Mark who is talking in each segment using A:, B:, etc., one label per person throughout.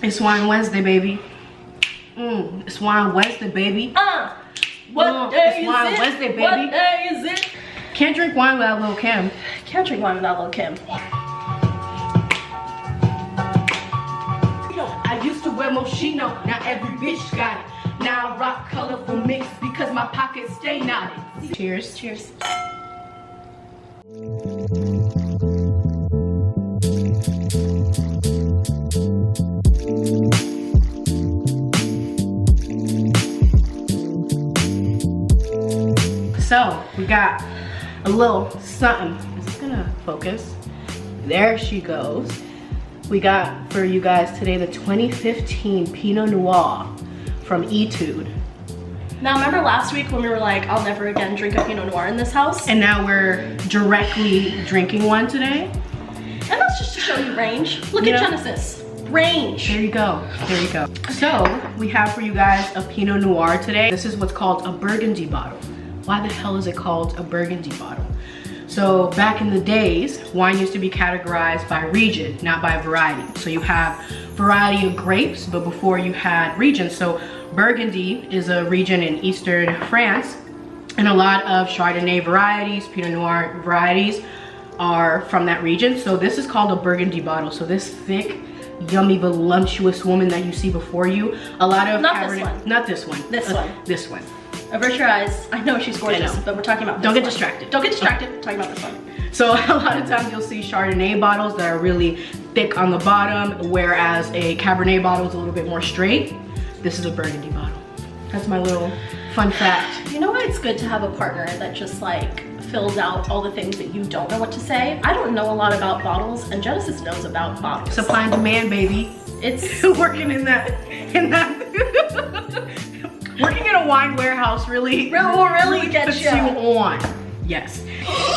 A: It's Wine Wednesday, baby. It's Wine Wednesday, baby.
B: What day
A: it's Wine
B: is it?
A: Wednesday, baby.
B: What day is it?
A: Can't drink wine without Lil' Kim.
B: Can't drink wine without Lil' Kim.
A: I used to wear Moschino, now every bitch got it. Now I rock colorful mix because my pockets stay knotted. Cheers.
B: Cheers.
A: So we got a little something. Is this gonna focus? There she goes. We got for you guys today the 2015 Pinot Noir from Etude.
B: Now remember last week when we were like, I'll never again drink a Pinot Noir in this house?
A: And now we're directly drinking one today.
B: And that's just to show you range. Look at Genesis. Range.
A: There you go. There you go. So we have for you guys a Pinot Noir today. This is what's called a Burgundy bottle. Why the hell is it called a Burgundy bottle? So back in the days, wine used to be categorized by region, not by variety. So you have variety of grapes, but before you had region. So Burgundy is a region in eastern France, and a lot of Chardonnay varieties, Pinot Noir varieties are from that region. So this is called a Burgundy bottle. So this thick, yummy, voluptuous woman that you see before you, a lot of
B: not this one.
A: Not this one. This one.
B: Avert your eyes. I know she's gorgeous, but we're talking about this
A: Don't get
B: one.
A: distracted.
B: Don't get distracted. We're talking about this one.
A: So a lot of times you'll see Chardonnay bottles that are really thick on the bottom, whereas a Cabernet bottle is a little bit more straight. This is a Burgundy bottle. That's my little fun fact.
B: You know why it's good to have a partner that just like fills out all the things that you don't know what to say? I don't know a lot about bottles, and Genesis knows about bottles.
A: Supply and demand, baby.
B: It's
A: working in that working in a wine warehouse really
B: gets
A: puts you on. Yes.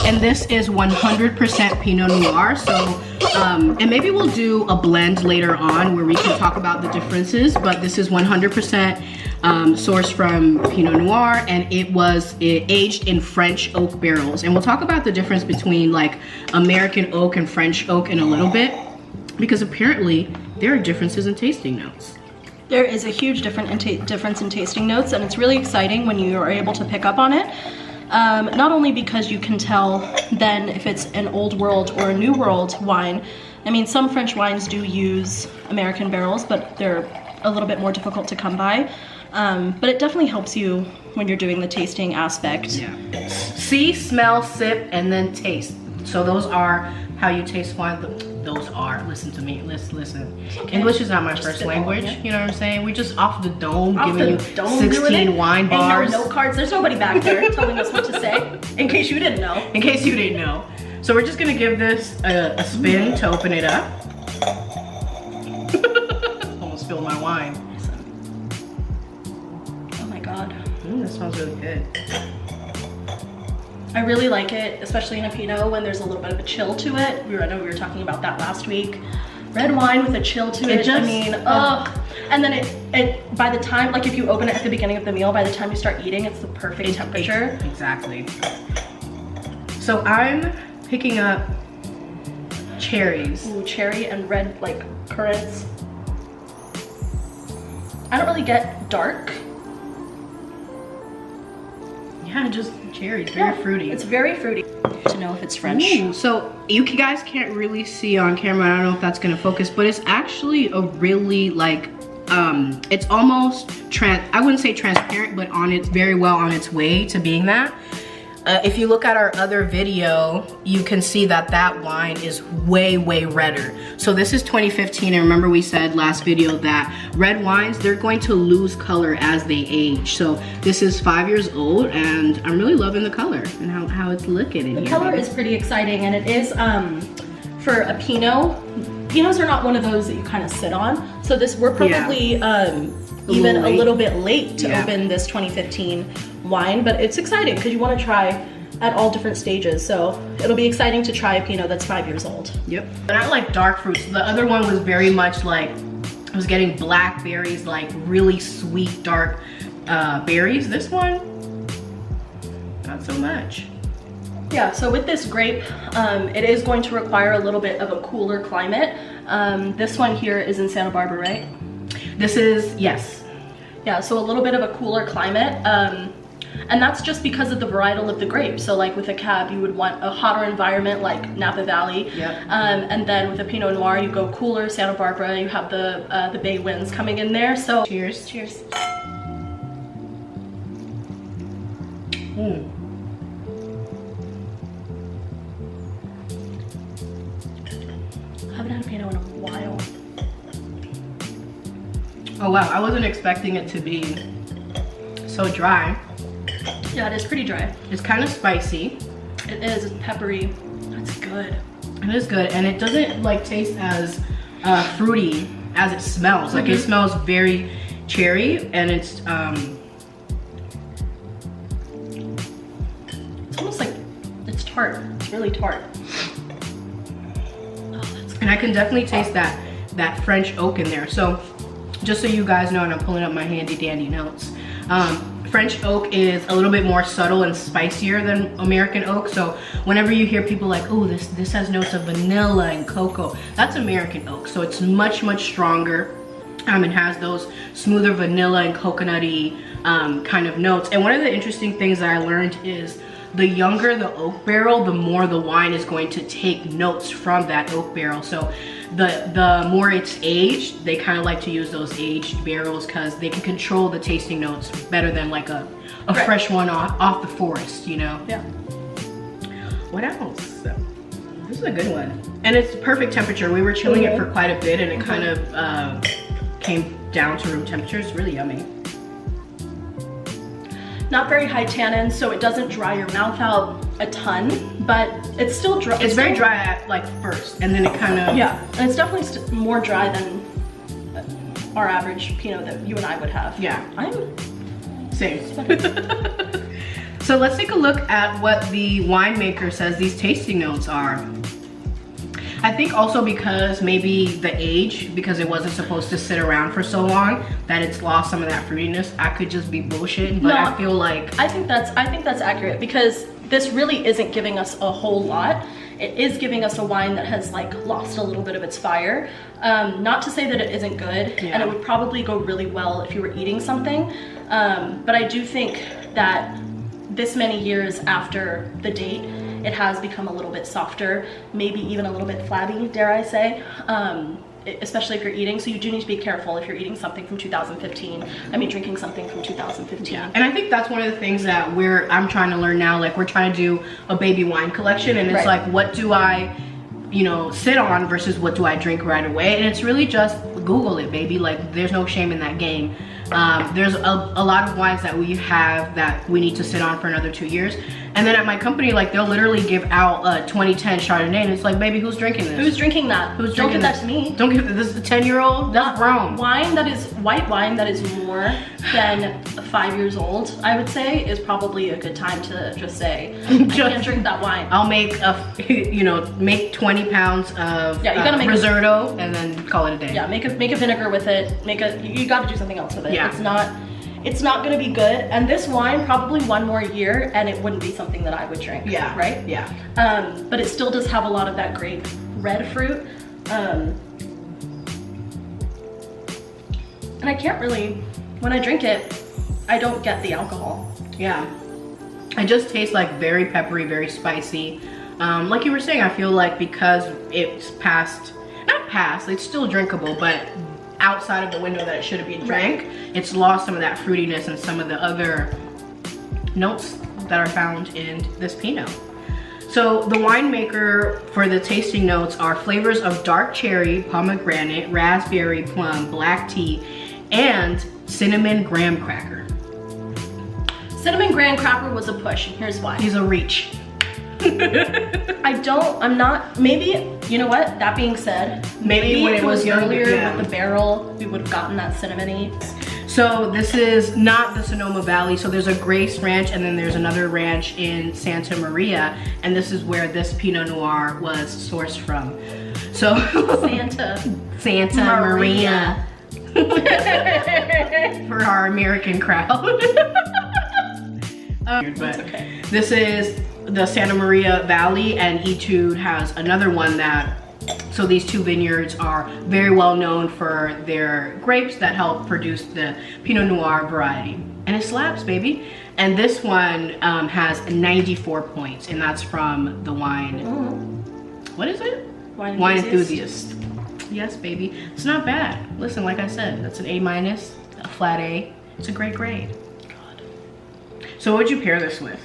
A: And this is 100% Pinot Noir. So, and maybe we'll do a blend later on where we can talk about the differences, but this is 100% sourced from Pinot Noir, and it aged in French oak barrels. And we'll talk about the difference between like American oak and French oak in a little bit, because apparently there are differences in tasting notes.
B: There is a huge difference in tasting notes, and it's really exciting when you are able to pick up on it. Not only because you can tell then if it's an old world or a new world wine. I mean, some French wines do use American barrels, but they're a little bit more difficult to come by. But it definitely helps you when you're doing the tasting aspect.
A: Yeah. See, smell, sip, and then taste. So those are how you taste wine. Those are, listen to me, listen. Okay. English is not my first language, you know what I'm saying? We just off the dome giving you 16 wine bars.
B: Ain't no note cards, there's nobody back there telling us what to say, in case you didn't know.
A: In case you didn't know. So we're just gonna give this a spin to open it up. Almost spilled my wine.
B: Oh my God.
A: That smells really good.
B: I really like it, especially in a Pinot when there's a little bit of a chill to it. I know we were talking about that last week. Red wine with a chill to it. I mean, ugh. And then it by the time, like if you open it at the beginning of the meal, by the time you start eating, it's the perfect temperature.
A: Exactly. So I'm picking up cherries.
B: Ooh, cherry and red like currants. I don't really get dark.
A: Yeah, just cherries, very fruity.
B: It's very fruity. To know if it's French.
A: Ooh, so you guys can't really see on camera, I don't know if that's gonna focus, but it's actually a really like, it's almost, I wouldn't say transparent, but very well on its way to being that. If you look at our other video, you can see that that wine is way, way redder. So this is 2015, and remember we said last video that red wines, they're going to lose color as they age. So this is 5 years old, and I'm really loving the color and how it's looking in here.
B: The color is pretty exciting, and it is, for a Pinot, Pinots are not one of those that you kind of sit on. So we're probably, even a little bit late to open this 2015 wine, but it's exciting because you want to try at all different stages. So it'll be exciting to try a Pinot that's 5 years old.
A: Yep. But I like dark fruits. The other one was very much like, I was getting blackberries, like really sweet, dark berries. This one, not so much.
B: Yeah, so with this grape, it is going to require a little bit of a cooler climate. This one here is in Santa Barbara, right?
A: This is, yes.
B: Yeah, so a little bit of a cooler climate. And that's just because of the varietal of the grape. So like with a Cab, you would want a hotter environment like Napa Valley.
A: Yep.
B: And then with a Pinot Noir, you go cooler, Santa Barbara, you have the bay winds coming in there. So
A: Cheers.
B: Cheers.
A: Mm.
B: I haven't had a Pinot in a while.
A: Oh wow, I wasn't expecting it to be so dry.
B: Yeah, it is pretty dry.
A: It's kind of spicy.
B: It is, it's peppery. That's good.
A: It is good, and it doesn't like taste as fruity as it smells. Like it smells very cherry, and it's
B: almost like it's tart. It's really tart. Oh, that's good.
A: and I can definitely taste that French oak in there. So just so you guys know, and I'm pulling up my handy dandy notes, French oak is a little bit more subtle and spicier than American oak. So whenever you hear people like, oh, this has notes of vanilla and cocoa, that's American oak. So it's much, much stronger. It has those smoother vanilla and coconutty kind of notes. And one of the interesting things that I learned is the younger the oak barrel, the more the wine is going to take notes from that oak barrel. So the more it's aged, they kind of like to use those aged barrels because they can control the tasting notes better than like a
B: Right.
A: fresh one off the forest, you know?
B: Yeah.
A: What else? This is a good one. And it's perfect temperature. We were chilling it for quite a bit, and it kind of came down to room temperature. It's really yummy.
B: Not very high tannin, so it doesn't dry your mouth out a ton, but it's still dry.
A: It's very dry at like first, and then it kind of...
B: Yeah, and it's definitely more dry than our average Pinot that you and I would have.
A: Yeah. Same.
B: I'm
A: So let's take a look at what the winemaker says these tasting notes are. I think also because maybe the age, because it wasn't supposed to sit around for so long, that it's lost some of that fruitiness. I could just be bullshitting, but
B: No,
A: I feel like...
B: I think that's accurate, because this really isn't giving us a whole lot. It is giving us a wine that has like lost a little bit of its fire. Not to say that it isn't good, and it would probably go really well if you were eating something. But I do think that this many years after the date, it has become a little bit softer, maybe even a little bit flabby, dare I say, especially if you're eating. So you do need to be careful if you're eating something from 2015. I mean, drinking something from 2015.
A: Yeah. And I think that's one of the things that I'm trying to learn now. Like, we're trying to do a baby wine collection, and it's like, what do I, you know, sit on versus what do I drink right away? And it's really just Google it, baby. Like, there's no shame in that game. There's a lot of wines that we have that we need to sit on for another 2 years. And then at my company, like, they'll literally give out a 2010 Chardonnay, and it's like, baby, who's drinking this?
B: Who's drinking that?
A: Who's
B: Don't
A: drinking
B: give that to me.
A: Don't give this. A 10-year-old? That's grown.
B: Wine that is white wine that is more than 5 years old, I would say, is probably a good time to just say, I can't drink that wine.
A: I'll make make 20 pounds of
B: Yeah, you gotta make
A: risotto and then call it a day.
B: Yeah, make a vinegar with it. You got to do something else with it.
A: Yeah.
B: It's not gonna be good. And this wine, probably one more year, and it wouldn't be something that I would drink.
A: Yeah.
B: Right?
A: Yeah.
B: But it still does have a lot of that grape red fruit. And I can't really, when I drink it, I don't get the alcohol.
A: Yeah. It just tastes like very peppery, very spicy. Like you were saying, I feel like because it's not past, it's still drinkable, but outside of the window that it should have been drank, it's lost some of that fruitiness and some of the other notes that are found in this Pinot. So the winemaker for the tasting notes are flavors of dark cherry, pomegranate, raspberry, plum, black tea, and cinnamon graham cracker.
B: Cinnamon graham cracker was a push, and here's why.
A: He's a reach.
B: Maybe, you know what, that being said, maybe when it was earlier with the barrel, we would have gotten that cinnamony.
A: So this is not the Sonoma Valley. So there's a Grace Ranch, and then there's another ranch in Santa Maria, and this is where this Pinot Noir was sourced from. So Santa Maria. For our American crowd. But
B: okay.
A: This is the Santa Maria Valley, and Etude has another one that So these two vineyards are very well known for their grapes that help produce the Pinot Noir variety. And it slaps, baby. And this one has 94 points, and that's from the wine. What is it? Wine Enthusiast. Yes, baby. It's not bad. Listen, like I said, that's an A-, a flat A. It's a great grade. God. So what would you pair this with?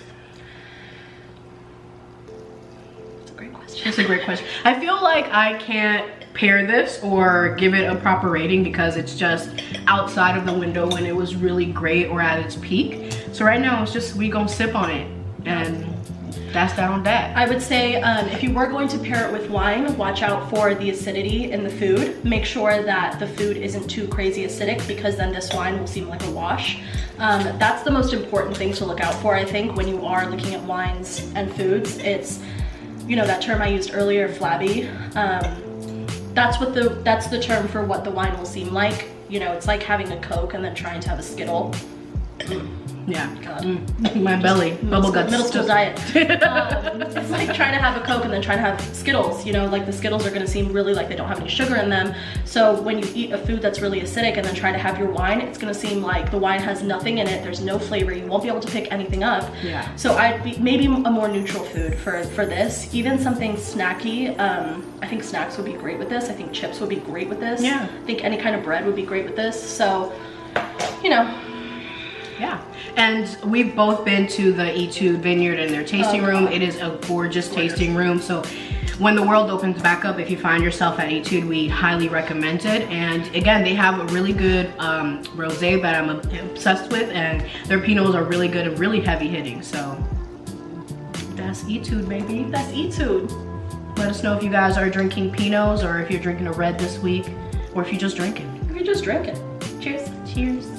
B: It's a great question.
A: It's a great question. I feel like I can't pair this or give it a proper rating because it's just outside of the window when it was really great or at its peak. So right now it's just, we gonna sip on it, and that's that on that.
B: I would say if you were going to pair it with wine, watch out for the acidity in the food. Make sure that the food isn't too crazy acidic, because then this wine will seem like a wash. That's the most important thing to look out for, I think, when you are looking at wines and foods. It's, you know, that term I used earlier, flabby. That's the term for what the wine will seem like. You know, it's like having a Coke and then trying to have a Skittle.
A: Yeah.
B: God.
A: My belly. Bubble guts.
B: Middle school diet. It's like trying to have a Coke and then trying to have Skittles. You know, like the Skittles are going to seem really like they don't have any sugar in them. So when you eat a food that's really acidic and then try to have your wine, it's going to seem like the wine has nothing in it. There's no flavor. You won't be able to pick anything up.
A: Yeah.
B: So I'd be maybe a more neutral food for this. Even something snacky. I think snacks would be great with this. I think chips would be great with this.
A: Yeah.
B: I think any kind of bread would be great with this. So, you know.
A: Yeah, and we've both been to the Etude Vineyard and their tasting room. It is a gorgeous tasting room. So when the world opens back up, if you find yourself at Etude, we highly recommend it. And again, they have a really good rosé that I'm obsessed with, and their Pinots are really good and really heavy hitting. So that's Etude, baby.
B: That's Etude.
A: Let us know if you guys are drinking Pinots or if you're drinking a red this week, or if you're just drinking.
B: If you're just drinking. Cheers.
A: Cheers.